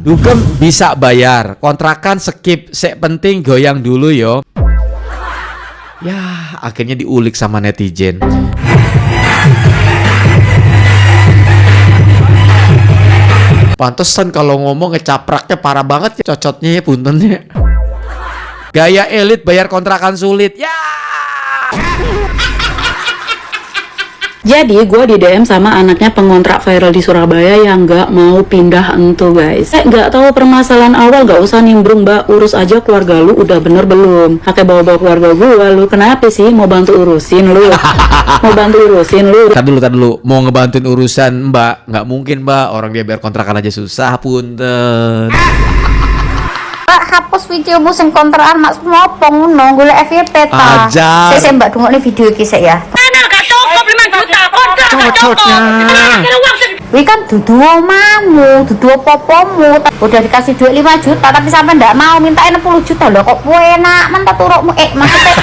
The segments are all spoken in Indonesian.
Dugem bisa bayar, kontrakan skip, sek penting goyang dulu yo. Ya, akhirnya diulik sama netizen. Pantesan kalau ngomong ngecapraknya parah banget ya, cocotnya ya puntennya. Gaya elit bayar kontrakan sulit. Ya. Jadi gue di DM sama anaknya pengontrak viral di Surabaya yang nggak mau pindah entu guys. Nggak tahu permasalahan awal, nggak usah nimbrung mbak, urus aja keluarga lu udah bener belum. Pakai bawa-bawa keluarga gue, lu kenapa sih mau bantu urusin lu? Mau bantu urusin lu? Tar dulu, mau ngebantuin urusan mbak, nggak mungkin mbak, orang dia bayar kontrakan aja susah punten. Pak, hapus video musim kontrakan mak semua ngono golek FYP ta. Ajar. Saya mbak dungokne video iki sik ya. Cocoknya. Wih kan dudu omamu, dudu popomu, udah dikasih duit 5 juta tapi sampai ndak mau, mintain 60 juta loh, kok enak men turukmu maksudnya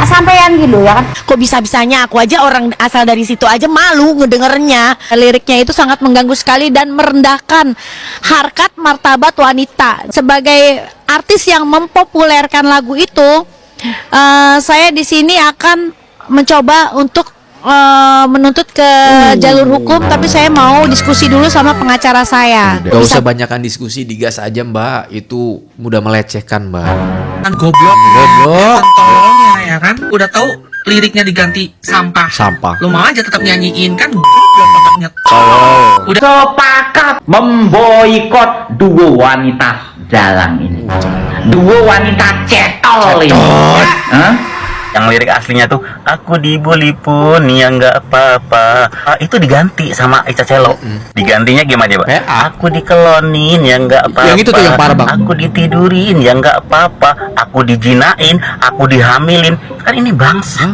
sampean gitu ya kan. Kok bisa-bisanya aku aja orang asal dari situ aja malu ngedengernya. Liriknya itu sangat mengganggu sekali dan merendahkan harkat martabat wanita. Sebagai artis yang mempopulerkan lagu itu, saya di sini akan mencoba untuk menuntut ke jalur hukum, tapi saya mau diskusi dulu sama pengacara saya. Gak usah banyakkan diskusi, digas aja mbak, itu mudah melecehkan mbak. Kan goblok. Tolongnya ya kan, udah tahu liriknya diganti sampah. Sampah. Lu mau aja tetap nyanyiin kan goblok otaknya. Udah Sepakat memboikot duo wanita jalan ini. Duo wanita cetol ini. Hah? Yang lirik aslinya tuh aku dibully pun ya nggak apa-apa, itu diganti sama Ica Celo. Digantinya gimana ya, Pak? Aku dikelonin ya nggak apa-apa, Yang itu tuh yang parah, Bang. aku ditidurin ya nggak apa-apa, aku dijinain, aku dihamilin, kan ini bangsa.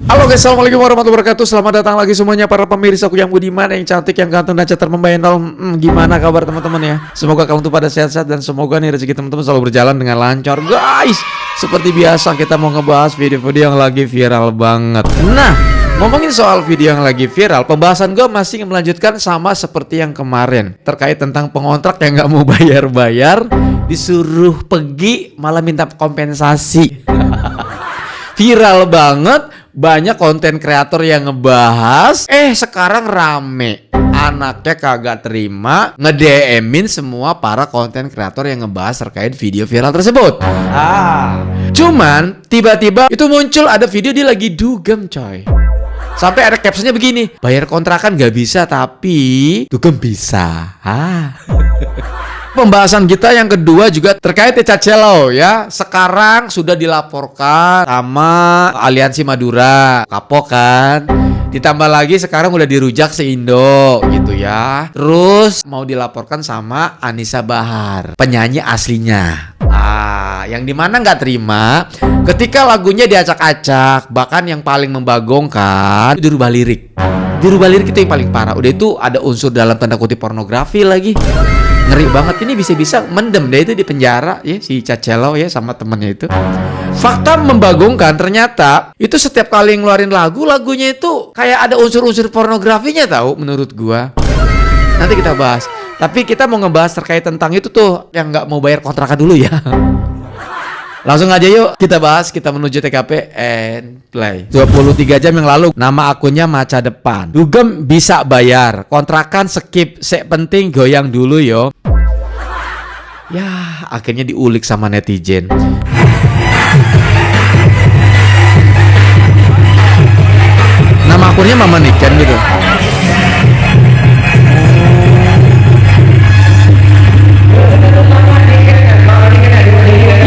Halo guys, assalamualaikum warahmatullahi wabarakatuh. Selamat datang lagi semuanya para pemirsa aku yang budiman, yang cantik, yang ganteng dan cetar membayangkan. Gimana kabar teman-teman ya? Semoga kalian tuh pada sehat-sehat dan semoga nih rezeki teman-teman selalu berjalan dengan lancar. Guys, seperti biasa kita mau ngebahas video-video yang lagi viral banget. Nah, ngomongin soal video yang lagi viral, pembahasan gue masih melanjutkan sama seperti yang kemarin terkait tentang pengontrak yang nggak mau bayar-bayar, disuruh pergi malah minta kompensasi. Viral banget, banyak konten kreator yang ngebahas. Sekarang rame, anaknya kagak terima nge-DM-in semua para konten kreator yang ngebahas terkait video viral tersebut. Cuman tiba-tiba itu muncul ada video dia lagi dugem coy. Sampai ada captionnya begini, bayar kontrakan gak bisa tapi dugem bisa. Pembahasan kita yang kedua juga terkait Ica Celo ya. Sekarang sudah dilaporkan sama Aliansi Madura, kapok kan. Ditambah lagi sekarang udah dirujak se-Indo gitu ya. Terus mau dilaporkan sama Anissa Bahar, penyanyi aslinya. Yang dimana nggak terima ketika lagunya diacak-acak. Bahkan yang paling membagongkan dirubah lirik. Dirubah lirik itu yang paling parah. Udah itu ada unsur dalam tanda kutip pornografi lagi. Ngeri banget, ini bisa-bisa mendem deh itu di penjara ya si Ica Celo ya sama temennya itu. Fakta membagongkan, ternyata itu setiap kali ngeluarin lagunya itu kayak ada unsur-unsur pornografinya tahu menurut gua. Nanti kita bahas. Tapi kita mau ngebahas terkait tentang itu tuh yang nggak mau bayar kontrakan dulu ya. Langsung aja yuk kita bahas, kita menuju TKP and play. 23 jam yang lalu nama akunnya Maca Depan. Dugem bisa bayar, kontrakan skip, sek penting goyang dulu yo. Ya, akhirnya diulik sama netizen. Nama akunnya Mama Niken gitu.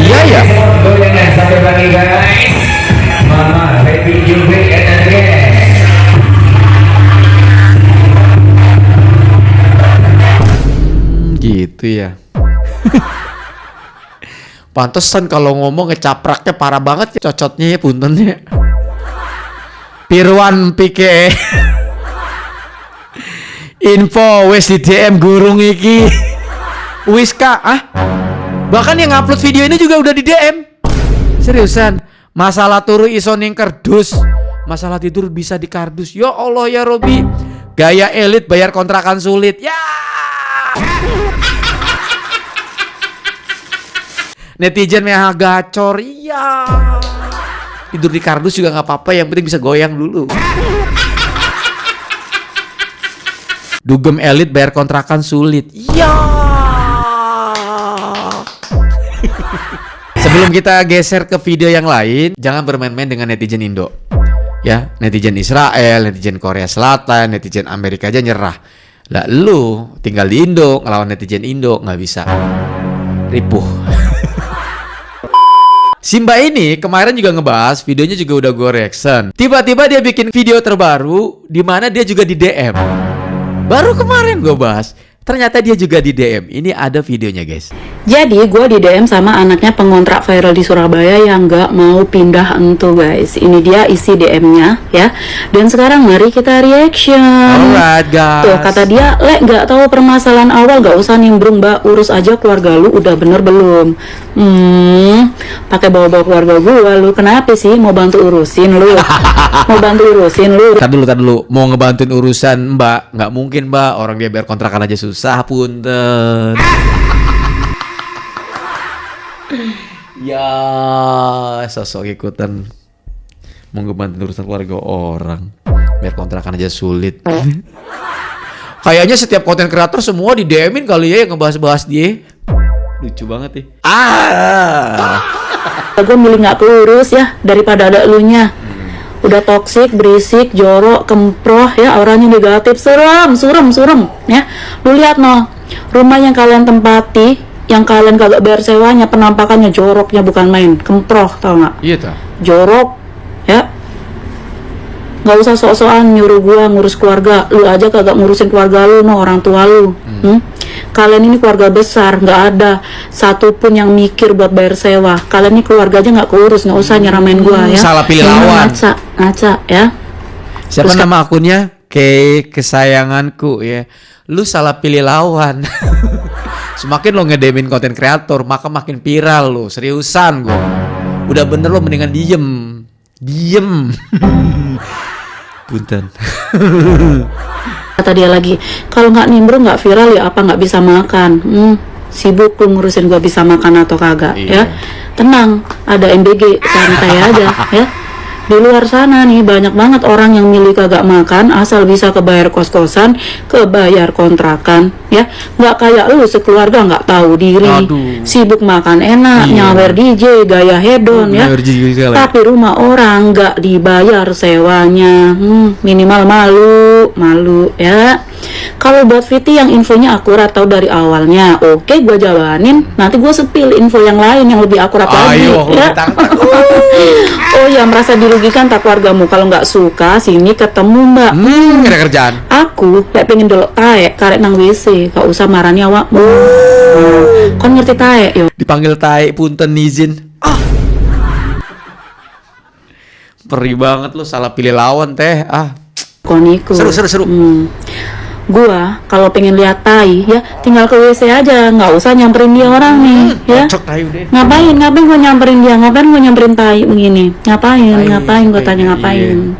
Iya ya. Gitu ya. Pantesan kalau ngomong ngecapraknya parah banget ya, cocotnya ya puntennya. Pirwan Pike. Info wes di DM gurung iki. Wis Kak, Bahkan yang upload video ini juga udah di DM. Seriusan, Masalah turu iso ning kerdus, masalah tidur bisa di kardus. Ya Allah ya Robi. Gaya elit bayar kontrakan sulit. Ya. Netizen meh gacor. Iya. Tidur di kardus juga nggak apa-apa, yang penting bisa goyang dulu. Dugem elit bayar kontrakan sulit. Iya. Sebelum kita geser ke video yang lain, jangan bermain-main dengan netizen Indo. Ya, netizen Israel, netizen Korea Selatan, netizen Amerika aja nyerah. Lah lu tinggal di Indo ngelawan netizen Indo nggak bisa. Ripuh. Simba ini kemarin juga ngebahas, videonya juga udah gue reaction. Tiba-tiba dia bikin video terbaru di mana dia juga di DM. Baru kemarin gue bahas, ternyata dia juga di DM. Ini ada videonya guys. Jadi gue di DM sama anaknya pengontrak viral di Surabaya yang nggak mau pindah entu guys. Ini dia isi DM-nya ya. Dan sekarang mari kita reaction. Alright guys. Tuh kata dia, Lek nggak tahu permasalahan awal nggak usah nimbrung mbak, urus aja keluarga lu udah bener belum? Pakai bawa-bawa keluarga gua lu, kenapa sih mau bantu urusin lu? Mau bantu urusin lu? Tar dulu, mau ngebantuin urusan mbak? Nggak mungkin mbak, orang dia bayar kontrakan aja susah, punten. Ya, sosok ikutan mau ngebantu urusan keluarga orang, biar kontrakan aja sulit. Kayaknya setiap konten kreator semua di DM-in kali ya yang ngebahas-bahas dia. Lucu banget nih. Gue milih nggak keurus ya daripada ada elunya. Udah toksik, berisik, jorok, kemproh ya, orangnya negatif, suram ya. Lu lihat no, rumah yang kalian tempati, yang kalian kagak bayar sewanya, penampakannya joroknya bukan main, kemproh, tau nggak? Iya tak? Jorok ya. Nggak usah sok-sokan nyuruh gua ngurus keluarga, lu aja kagak ngurusin keluarga lu, no, orang tua lu. Kalian ini keluarga besar, nggak ada satupun yang mikir buat bayar sewa. Kalian ini keluarga aja nggak keurus, nggak usah nyeramain gua ya. Salah pilih lawan. Ngaca ya. Siapa nama akunnya? Kesayanganku ya. Lu salah pilih lawan. Semakin lo ngedemin konten kreator, maka makin viral lo. Seriusan gua. Udah bener lo mendingan diem. Punten. Kata dia lagi, kalau nggak nimbrung nggak viral ya apa nggak bisa makan? Sibuk lu ngurusin gua bisa makan atau kagak ya? Tenang, ada MBG, santai aja ya. Di luar sana nih banyak banget orang yang milih kagak makan asal bisa kebayar kos-kosan, kebayar kontrakan ya. Nggak kayak lu sekeluarga nggak tahu diri. Aduh. Sibuk makan enak, nyawer DJ, gaya hedon ya. Tapi rumah orang nggak dibayar sewanya. Minimal malu ya. Kalau buat Viti yang infonya akurat tahu dari awalnya, oke gue jalanin. Nanti gue sepil info yang lain yang lebih akurat lagi ya. Oh ya, merasa dirugikan tak keluargamu kalau nggak suka sini ketemu mbak. Ada kerjaan. Aku kayak pengen delok taek karek nang WC, gak usah marani awakmu. Kon ngerti taek yo. Dipanggil taek punten izin. Perih banget lu, salah pilih lawan teh. Koniku. Seru. Gua kalau pengen lihat tai ya tinggal ke WC aja, nggak usah nyamperin dia orang nih ya. Ngapain gua nyamperin dia, ngapain gua nyamperin tai begini, ngapain gua tanya ngapain.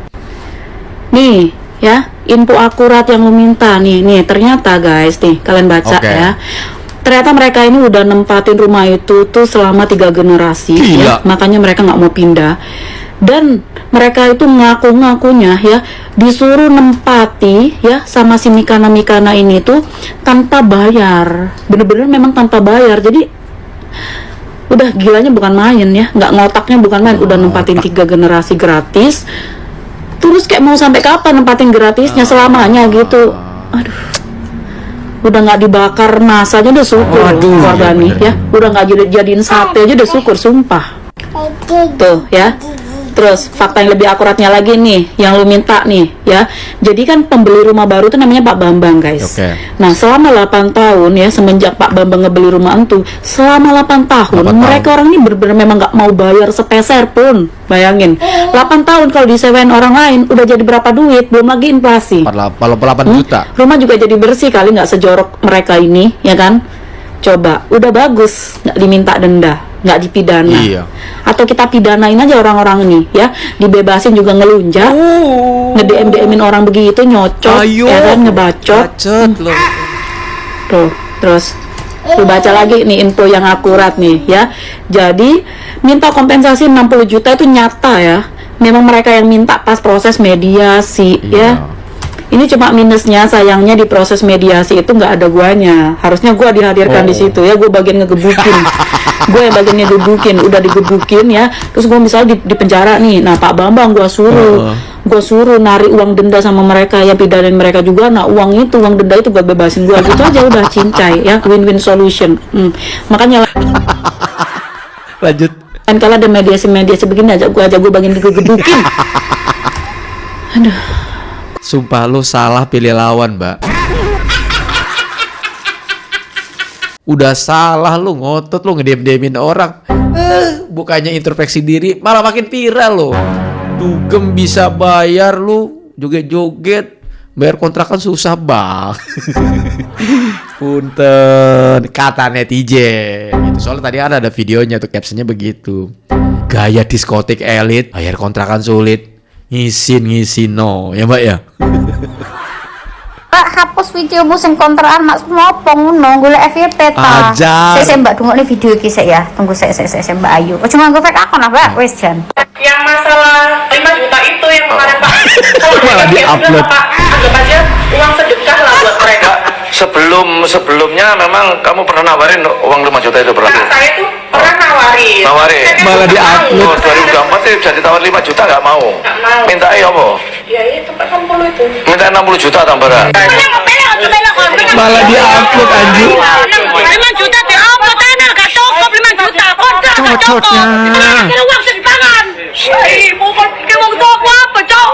Nih ya, info akurat yang lu minta nih ternyata guys nih kalian baca ya. Ternyata mereka ini udah nempatin rumah itu tuh selama 3 generasi ya, makanya mereka nggak mau pindah. Dan mereka itu ngaku-ngakunya ya disuruh nempati ya sama si Mikana ini tuh tanpa bayar, bener-bener memang tanpa bayar. Jadi udah gilanya bukan main ya, nggak ngotaknya bukan main, udah nempatin 3 generasi gratis. Terus kayak mau sampai kapan nempatin gratisnya, selamanya gitu. Aduh, udah nggak dibakar nasi aja udah syukur. Keluarga nih ya udah nggak jadiin sate aja udah syukur, sumpah. Tuh ya. Terus fakta yang lebih akuratnya lagi nih yang lu minta nih ya. Jadi kan pembeli rumah baru itu namanya Pak Bambang guys. Nah selama 8 tahun ya semenjak Pak Bambang ngebeli rumah entu, selama 8 tahun mereka orang ini bener-bener memang nggak mau bayar sepeser pun. Bayangin 8 tahun kalau disewain orang lain udah jadi berapa duit, belum lagi inflasi. 8 juta. Rumah juga jadi bersih kali, nggak sejorok mereka ini ya kan. Coba udah bagus nggak diminta denda. nggak dipidana. Iya. Atau kita pidanain aja orang-orang ini ya, dibebasin juga ngelunjak, nge-DM-DM-in orang begitu, nyocok, Ayo. ya kan, ngebacot. Bacot lo. Tuh, terus lu baca lagi nih info yang akurat nih ya. Jadi minta kompensasi 60 juta itu nyata ya. Memang mereka yang minta pas proses mediasi ya. Ini cuma minusnya, sayangnya di proses mediasi itu nggak ada guanya. Harusnya gua dihadirkan di situ ya, gue bagian ngegebukin. Gue yang bagian ngegebukin, udah digebukin ya. Terus gue misalnya di penjara nih. Nah, Pak Bambang gue suruh narik uang denda sama mereka ya, pidanain mereka juga. Nah, uang denda itu gue bebasin gue gitu aja, udah cincai ya, win-win solution. Makanya Lanjut. kan kalau ada mediasi begini aja gue bagian digebukin. Aduh. Sumpah lu salah pilih lawan, Mbak. Udah salah lu ngotot lu ngedem-demin orang. Bukannya introspeksi diri, malah makin viral lo. Dugem bisa bayar lu, joget-joget. Bayar kontrakan susah, Bang. Punten, kata netizen. Gitu. Soalnya tadi ada videonya tuh, captionnya begitu. Gaya diskotik elit, bayar kontrakan sulit. Ngisin no, ya Mbak ya. Pak hapus videomu sing kontrakan mak ngopo ngono golek FYP ta. Ajar. Saya Mbak dungokne video iki sik ya. Tunggu saya Mbak Ayu. Oh cuma gue fake akun apa wis jan. Yang masalah 5 juta itu yang kemarin Pak. Malah di-upload. Pak, anggap aja uang sedekah lah buat mereka. Sebelumnya memang kamu pernah nawarin uang 5 juta itu pernah? Nah, saya tuh pernah nawarin. Malah di-upload. 2024 sih bisa ditawar 5 juta nggak mau. Nggak mau. Minta apa? Ya itu Pak 60 itu. Minta 60 juta tambah. Malah di-upload anjing. 5 juta deh, apa tanah gak cukup 5 juta. Kontrak gak cukup. Kira uang sedetangan. Bukan kira uang itu apa, Cok?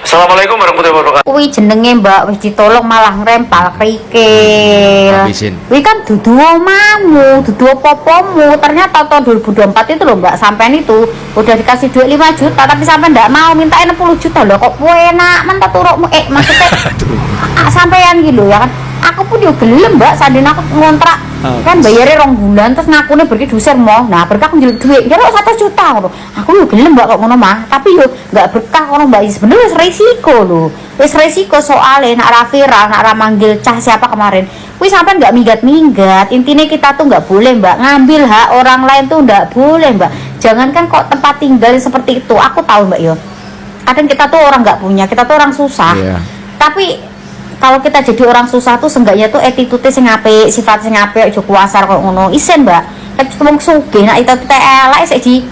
Assalamualaikum warahmatullahi wabarakatuh. Kuwi jenenge Mbak wis ditolong malah ngrempal krikil. Habisin. Kuwi kan dudu omamu, dudu opomu. Ternyata tahun 2024 itu loh Mbak, sampean itu udah dikasih duit 5 juta tapi sampean ndak mau, mintain 60 juta loh. Kok enak men tak turukmu maksudnya sampean gitu ya kan. Aku pun yo gelem Mbak, sandene aku ngontrak kan bayarnya 2 bulan terus ngakune pergi dusir mau. Nah, berkah aku njeluk duit kira 1 juta ngono. Aku yo gelem Mbak kok ngono mah, tapi yo enggak berkah ngono Mbak. Sebenarnya wis resiko lho. Wis resiko soalnya nak ra viral, nak ra manggil cah siapa kemarin. Kuwi sampean enggak minggat-minggat. Intinya kita tuh enggak boleh Mbak ngambil hak orang lain tuh enggak boleh Mbak. Jangankan kok tempat tinggal seperti itu. Aku tahu Mbak yo. Kadang kita tuh orang enggak punya, kita tuh orang susah. Tapi kalau kita jadi orang susah tuh seenggaknya tuh attitude sing apik, sifat sing apik, aja kuasar kok ngono. Isen, Mbak. Nek wong sugih nek itu elek sik di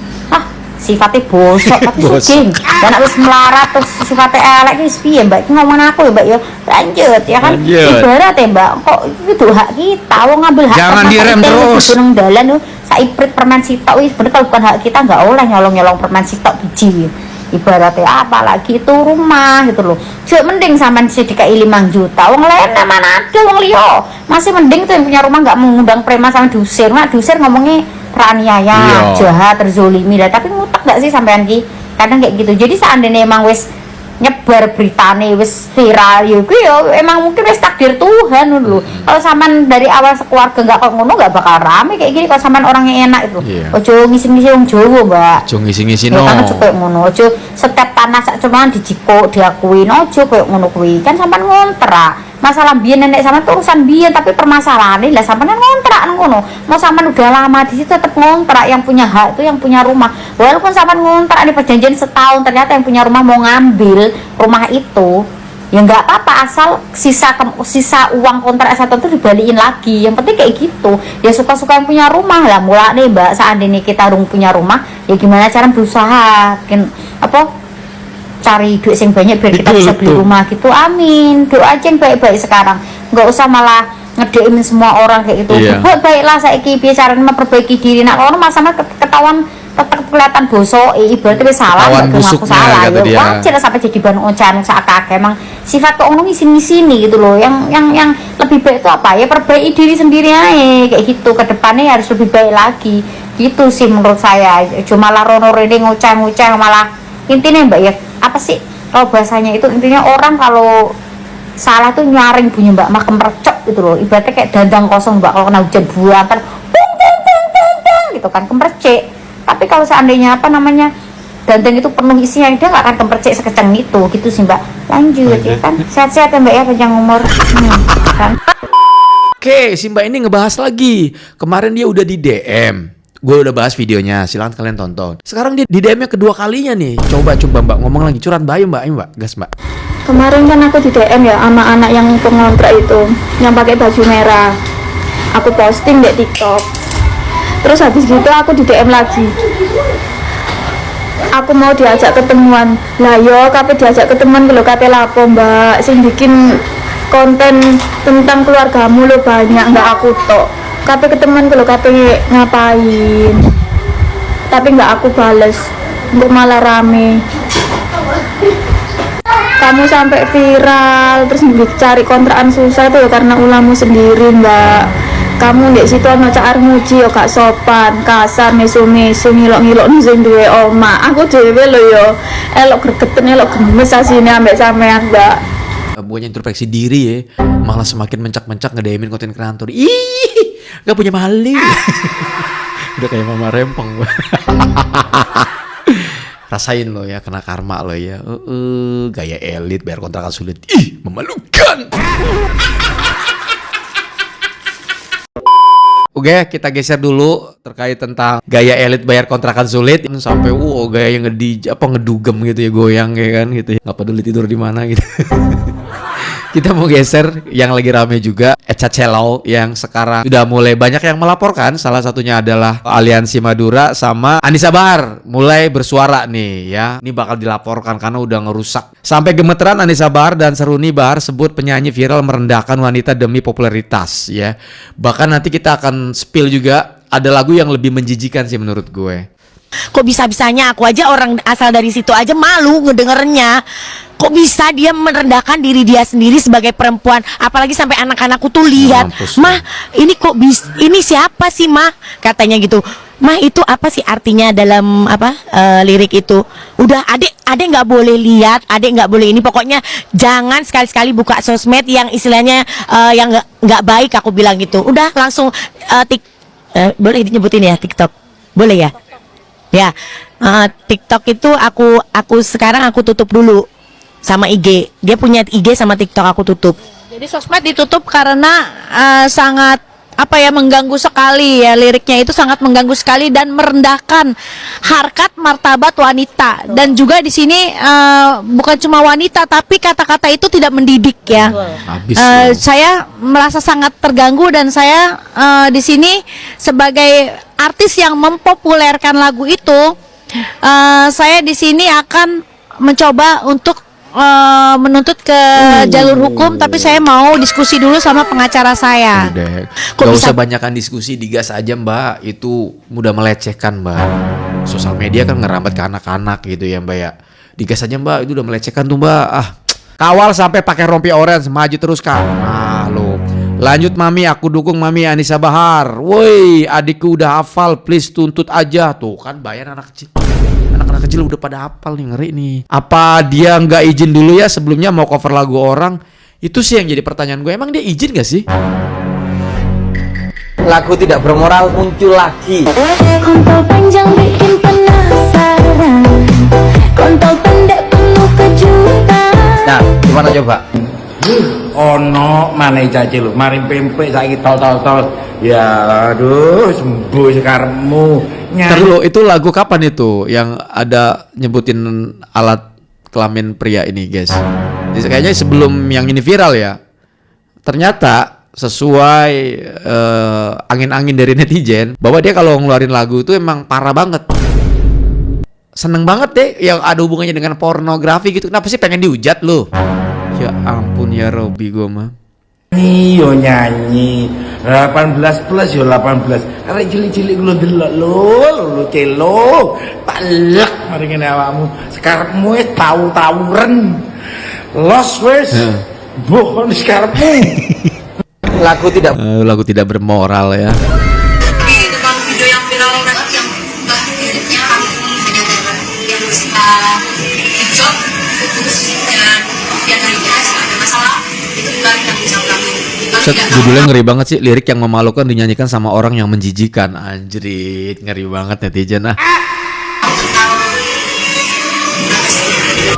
sifatnya bosok tapi sugih. Dan nek wis melarat terus sifatnya elek iki piye, Mbak? Iki ngomong aku ya, Mbak ya. Lanjut ya kan. Ibarat ya, Mbak, kok itu hak kita, wong ngambil hak. Jangan direm terus. Nang dalan saiprit permen sitok wis bener kalau bukan hak kita enggak oleh nyolong-nyolong permen sitok biji. Ibaratnya apalagi itu rumah gitu loh. Cuk mending sampean dikai 5 juta. Wong lain mana ada wong liya. Masih mending tuh yang punya rumah enggak mengundang preman sama dusir. Mak dusir ngomongnya teraniaya, jahat, terzolimi lah. Tapi ngutak enggak sih sampean ki? Kadang kayak gitu. Jadi seandainya emang wis nyebar beritane wis viral ya kuwi ya emang mungkin wis takdir Tuhan lho. Kalau sampean dari awal sekeluarga enggak kok ngono enggak bakal rame kayak gini. Kalau sampean orangnya enak itu. Ojo ngisi-ngisi wong Jawa, Mbak. Ojo ngisi-ngisi Ya no. kan ojo koyo ngono. Ojo setiap tanah sak cuman dijikok diakuin. Ojo koyo ngono kuwi. Kan sampean ngontrak. Masalah biyen nenek sampean itu urusan biyen tapi permasalahannya lah sampean ngontrak ngono. Mau sampean udah lama di situ tetap ngontrak, yang punya hak itu yang punya rumah. Walaupun sampean ngontrak di perjanjian setahun ternyata yang punya rumah mau ngambil rumah itu, ya nggak apa-apa asal sisa uang kontrak S1 itu dibalikin lagi. Yang penting kayak gitu. Ya suka-suka yang punya rumah lah. Mulai nih Mbak, seandainya kita punya rumah, ya gimana cara berusaha cari duit yang banyak biar kita bisa beli rumah gitu. Amin. Doa aja yang baik-baik sekarang. Nggak usah malah ngedeimin semua orang kayak gitu. Buat baiklah saiki piye carane memperbaiki diri. Nak ono masalah ketahuan tetap kelihatan bosok, ibaratnya wis salah enggak ngaku salah. Ya wajar sampai jadi bahan ocehan sak akeh. Emang sifat kok ngono ngisin-ngisini gitu loh. Yang lebih baik itu apa? Ya perbaiki diri sendiri aja kayak gitu. Kedepannya harus lebih baik lagi. Gitu sih menurut saya. Cuma malah rono rene ngoceh-ngoceh malah intinya Mbak ya apa sih kalau bahasanya itu intinya orang kalau salah tuh nyaring bunyi Mbak makem percok gitu loh, ibaratnya kayak dandang kosong Mbak kalau kena hujan buatan gitu kan, kemercek. Tapi kalau seandainya apa namanya ganteng itu penuh isinya, dia nggak akan kemercek sekeceng itu gitu sih Mbak. Lanjut ya kan, sehat-sehat ya Mbak ya, panjang umur. Kan. Oke, si Mbak ini ngebahas lagi. Kemarin dia udah di DM. Gue udah bahas videonya, silahkan kalian tonton. Sekarang dia di DM-nya kedua kalinya nih. Coba Mbak ngomong lagi, curhat Mbak, ayo Mbak, gas Mbak. Kemarin kan aku di DM ya sama anak yang pengontrak itu, yang pakai baju merah. Aku posting di TikTok. Terus habis gitu aku di DM lagi. Aku mau diajak ketemuan. Lah yo, kape diajak ketemuan kalau kape lapo Mbak, sing bikin konten tentang keluargamu lo banyak, nggak aku tok. Kape ketemuan kalau kape ngapain? Tapi nggak aku bales, untuk malah rame. Kamu sampai viral, terus cari kontrakan susah itu ya karena ulahmu sendiri Mbak. Kamu di situ ana cak muji yo gak sopan, kasar, mesu-mesu, ngilok-ngilok sing duwe oma. Aku dhewe lho yo elok gregeten, elok gemes asine ambek sampean Mbak. Bukannya introspeksi diri ya, malah semakin mencak-mencak nge-DM-in konten kreator. Ih, gak punya malu. Udah kayak mama rempong. Rasain lo ya, kena karma lo ya. Gaya elit bayar kontrakan sulit. Ih, memalukan. Oke, kita geser dulu terkait tentang gaya elit bayar kontrakan sulit sampai gaya yang ngedugem gitu ya, goyang kayak kan gitu ya. Nggak peduli tidur di mana gitu. Kita mau geser yang lagi rame juga, Echa Celau yang sekarang sudah mulai banyak yang melaporkan. Salah satunya adalah Aliansi Madura sama Anissa Bahar mulai bersuara nih ya. Ini bakal dilaporkan karena udah ngerusak. Sampai gemeteran Anissa Bahar dan Seruni Bahar sebut penyanyi viral merendahkan wanita demi popularitas ya. Bahkan nanti kita akan spill juga ada lagu yang lebih menjijikan sih menurut gue. Kok bisa-bisanya aku aja orang asal dari situ aja malu ngedengernya. Kok bisa dia merendahkan diri dia sendiri sebagai perempuan, apalagi sampai anak-anakku tuh lihat, mah ini kok ini siapa sih mah, katanya gitu. Mah itu apa sih artinya dalam apa lirik itu? Udah adek nggak boleh lihat, adek nggak boleh ini, pokoknya jangan sekali-sekali buka sosmed yang istilahnya yang nggak baik, aku bilang gitu. Udah langsung boleh dinyebutin ya TikTok, boleh ya? Ya TikTok itu aku sekarang aku tutup dulu. Sama IG, dia punya IG sama TikTok aku tutup. Jadi sosmed ditutup karena sangat mengganggu sekali ya, liriknya itu sangat mengganggu sekali dan merendahkan harkat martabat wanita. Dan juga di sini bukan cuma wanita tapi kata-kata itu tidak mendidik ya. Saya merasa sangat terganggu dan saya di sini sebagai artis yang mempopulerkan lagu itu, saya di sini akan mencoba untuk menuntut ke jalur hukum, tapi saya mau diskusi dulu sama pengacara saya. Gak usah banyakkan diskusi, digas aja Mbak. Itu mudah melecehkan Mbak. Sosial media kan ngerambat ke anak-anak gitu ya Mbak ya. Digas aja Mbak, itu udah melecehkan tuh Mbak. Kawal sampai pakai rompi orange, maju terus kan. Nah lo, lanjut Mami, aku dukung Mami Anissa Bahar. Woi, adikku udah hafal, please tuntut aja. Tuh kan bayar anak kecil. Anak-anak kecil udah pada hafal nih, ngeri nih. Apa dia nggak izin dulu ya sebelumnya mau cover lagu orang? Itu sih yang jadi pertanyaan gue. Emang dia izin gak sih? Lagu tidak bermoral muncul lagi. Kontol panjang bikin penasaran, kontol pendek penuh kejutan. Nah, gimana coba? Ono mana caci lu, mari pempek saiki tol. Ya aduh, sembuh sekarangmu. Terus itu lagu kapan itu yang ada nyebutin alat kelamin pria ini, guys? Jadi, kayaknya sebelum yang ini viral ya. Ternyata sesuai angin-angin dari netizen bahwa dia kalau ngeluarin lagu itu emang parah banget. Seneng banget deh yang ada hubungannya dengan pornografi gitu. Kenapa sih pengen dihujat lu? Ya ampun ya Robi gue mah. Yo nyanyi 18 plus yo 18. Arek cilik-cilik lu delok lu celok. Palek mari ngene awakmu. Sekarepmu wis tawuren. Los wis. Bohong sekarepmu. Lagu tidak bermoral ya. Tentang video yang viral banget yang liriknya yang hijab terus dan yang lainnya ada masalah itu dibalik yang bisa kamu. Kalau Set, tidak judulnya ngeri banget sih, lirik yang memalukan dinyanyikan sama orang yang menjijikan. Anjrit, ngeri banget netizen ah.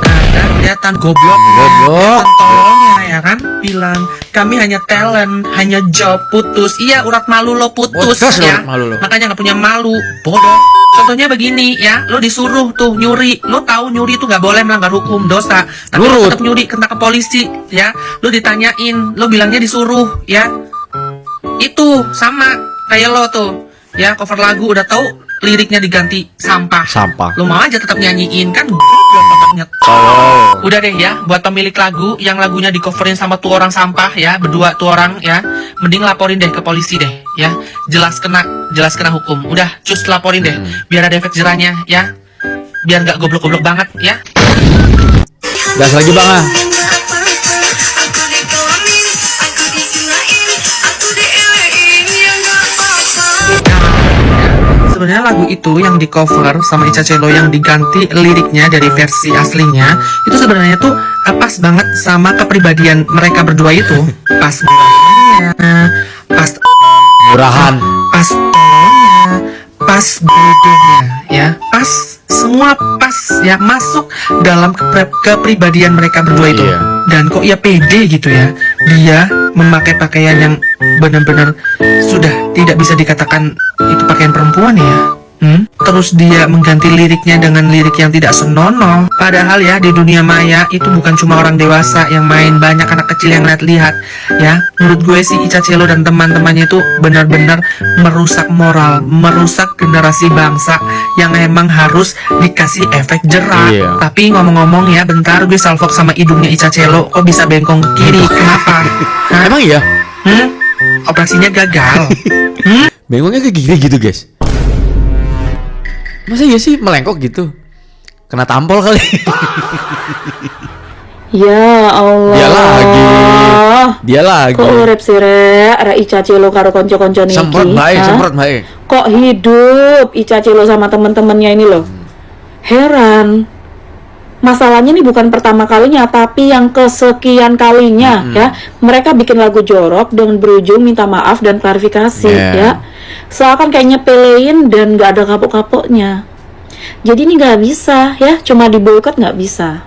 Kan kelihatan goblok. Goblok. Tolongnya ya kan bilang kami hanya talent, hanya job, putus. Iya, urat malu lo putus Putus ya. urat malu lo. Makanya nggak punya malu, bodoh. Contohnya begini ya, lo disuruh tuh nyuri, lo tahu nyuri tuh nggak boleh melanggar hukum, dosa. Tapi lo Nurut. tetap nyuri, kena ke polisi ya. Lo ditanyain, lo bilangnya disuruh ya. Itu sama kayak lo tuh ya, cover lagu udah tahu liriknya diganti sampah. Sampah. Lo mau aja tetap nyanyiin kan? Oh. Udah deh ya, buat pemilik lagu yang lagunya di coverin sama tuh orang sampah ya, berdua tuh orang ya, mending laporin deh ke polisi deh ya, jelas kena hukum. Udah, cus laporin deh, biar ada efek jerahnya ya, biar nggak goblok-goblok banget ya. Gas lagi bang ah. Sebenarnya lagu itu yang di cover sama Ica Celo yang diganti liriknya dari versi aslinya itu sebenarnya tuh pas banget sama kepribadian mereka berdua itu. Pas murahnya, pas Murahan. pas tolongnya, pas bodohnya ya, pas semua pas ya, masuk dalam kepribadian mereka berdua itu. Iya. Dan kok ya pede gitu ya, dia memakai pakaian yang benar-benar sudah tidak bisa dikatakan itu pakaian perempuan ya. Terus dia mengganti liriknya dengan lirik yang tidak senonoh. Padahal ya di dunia maya itu bukan cuma orang dewasa yang main, banyak anak kecil yang lihat-lihat ya. Menurut gue sih Ica Celo dan teman-temannya itu benar-benar merusak moral, merusak generasi bangsa yang emang harus dikasih efek jerah. Iya. Tapi ngomong-ngomong ya, bentar gue salvok sama hidungnya Ica Celo, kok bisa bengkong ke kiri? Kenapa? Hah? Emang iya? Operasinya gagal. Bengongnya kayak gini gitu guys. Masa iya sih melengkok gitu? Kena tampol kali. Ya Allah. Dia lagi. Kok urip sih rek, rek Ica Celo karo konco-konco niki. Semprot baik, Hah? semprot baik. Kok hidup Ica Celo sama temen-temennya ini loh. Heran. Masalahnya ini bukan pertama kalinya, tapi yang kesekian kalinya ya. Mereka bikin lagu jorok dengan berujung minta maaf dan klarifikasi ya. Seakan kayak nyepelein dan gak ada kapok-kapoknya. Jadi ini gak bisa ya, cuma diboikot gak bisa.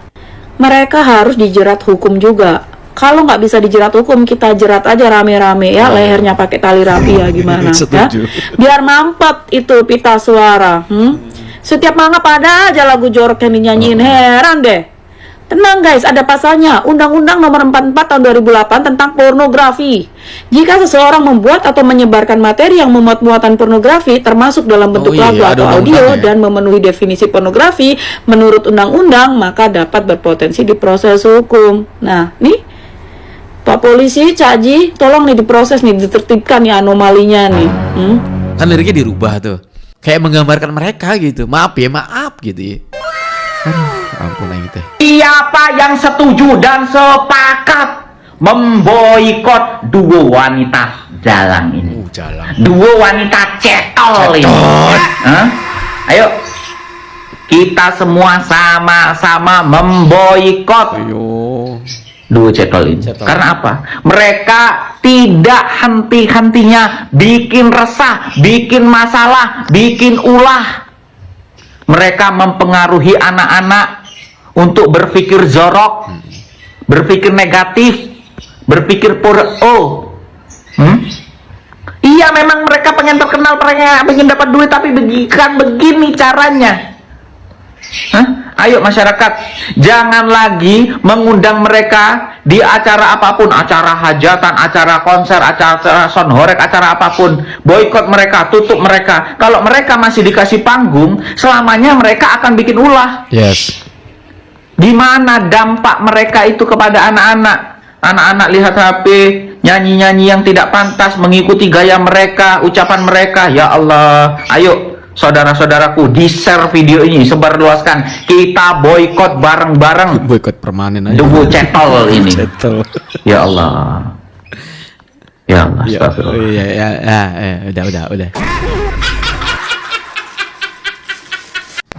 Mereka harus dijerat hukum juga. Kalau nggak bisa dijerat hukum, kita jerat aja rame-rame ya, lehernya pakai tali rapi ya, gimana ya? Biar mampet itu pita suara. Setiap mangap ada aja lagu jorok yang dinyanyiin, heran deh. Tenang guys, ada pasalnya. Undang-Undang Nomor 44 Tahun 2008 tentang pornografi. Jika seseorang membuat atau menyebarkan materi yang memuat muatan pornografi, termasuk dalam bentuk lagu atau audio, dan memenuhi definisi pornografi menurut undang-undang, maka dapat berpotensi diproses hukum. Nah, nih Pak Polisi, Cak Ji, tolong nih diproses nih, ditertibkan ya anomalinya nih. Kan liriknya dirubah tuh, kayak menggambarkan mereka gitu. Maaf ya, maaf gitu ya. Ampun aing teh. Siapa yang setuju dan sepakat memboikot duo wanita jalang ini? Duo wanita cetol ini. Ayo, kita semua sama-sama memboikot duo cetol ini. Karena apa? Mereka tidak henti-hentinya bikin resah, bikin masalah, bikin ulah. Mereka mempengaruhi anak-anak untuk berpikir jorok, berpikir negatif, berpikir Iya, memang mereka pengen terkenal, pengen dapat duit, tapi begini caranya. Ayo masyarakat, jangan lagi mengundang mereka di acara apapun, acara hajatan, acara konser, acara sonhorek, acara apapun. Boikot mereka, tutup mereka. Kalau mereka masih dikasih panggung, selamanya mereka akan bikin ulah. Yes. Gimana dampak mereka itu kepada anak-anak? Anak-anak lihat HP, nyanyi-nyanyi yang tidak pantas, mengikuti gaya mereka, ucapan mereka. Ya Allah, ayo saudara-saudaraku, di-share video ini, sebarluaskan. Kita boikot bareng-bareng. Boikot permanen aja. Duo cetol ini. Cetol. Ya Allah. Ya Allah. Udah.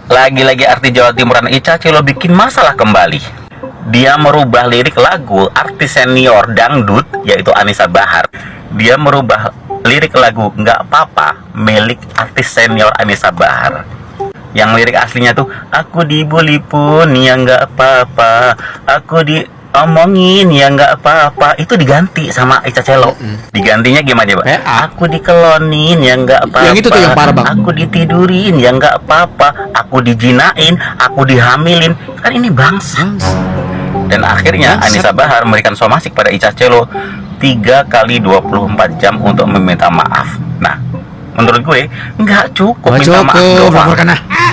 Lagi-lagi arti Jawa Timuran Ica Celo bikin masalah kembali. Dia merubah lirik lagu artis senior dangdut yaitu Anisa Bahar. Dia merubah lirik lagu Nggak Apa-apa milik artis senior Anisa Bahar. Yang lirik aslinya tuh, aku dibully pun ya nggak apa-apa, aku diomongin ya nggak apa-apa, itu diganti sama Ica Celo. Digantinya gimana coba? Aku dikelonin ya nggak apa-apa, yang itu tuh yang parah, Bang. Aku ditidurin ya nggak apa-apa, aku dijinain, aku dihamilin, kan ini bangsa. Dan akhirnya Anisa Bahar memberikan somasi kepada Ica Celo 3 kali 24 jam untuk meminta maaf. Nah, menurut gue nggak cukup minta maaf doang.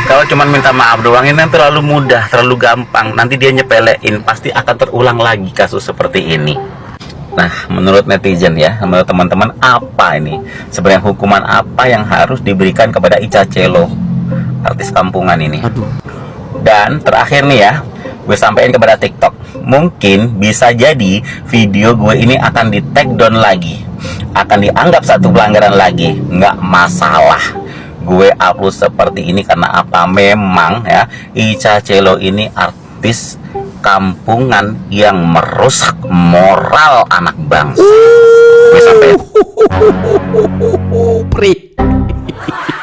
Kalau cuma minta maaf doang ini terlalu mudah, terlalu gampang. Nanti dia nyepelein, pasti akan terulang lagi kasus seperti ini. Nah, menurut netizen ya, menurut teman-teman, apa ini sebenarnya hukuman apa yang harus diberikan kepada Ica Celo, artis kampungan ini? Dan terakhir nih ya, gue sampein kepada TikTok, mungkin bisa jadi video gue ini akan di take down lagi, akan dianggap satu pelanggaran lagi. Nggak masalah gue upload seperti ini karena apa? Memang ya, Ica Celo ini artis kampungan yang merusak moral anak bangsa. Gue sampein.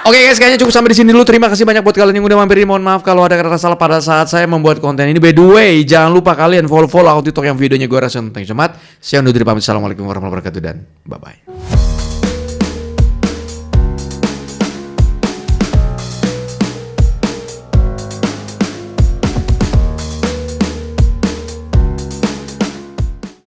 Oke guys, kayaknya cukup sampai di sini dulu. Terima kasih banyak buat kalian yang udah mampir. Mohon maaf kalau ada kata salah pada saat saya membuat konten ini. By the way, jangan lupa kalian follow akun TikTok yang videonya gue rasa tentang cemat. Saya undur diri pamit. Assalamualaikum warahmatullahi wabarakatuh dan bye bye.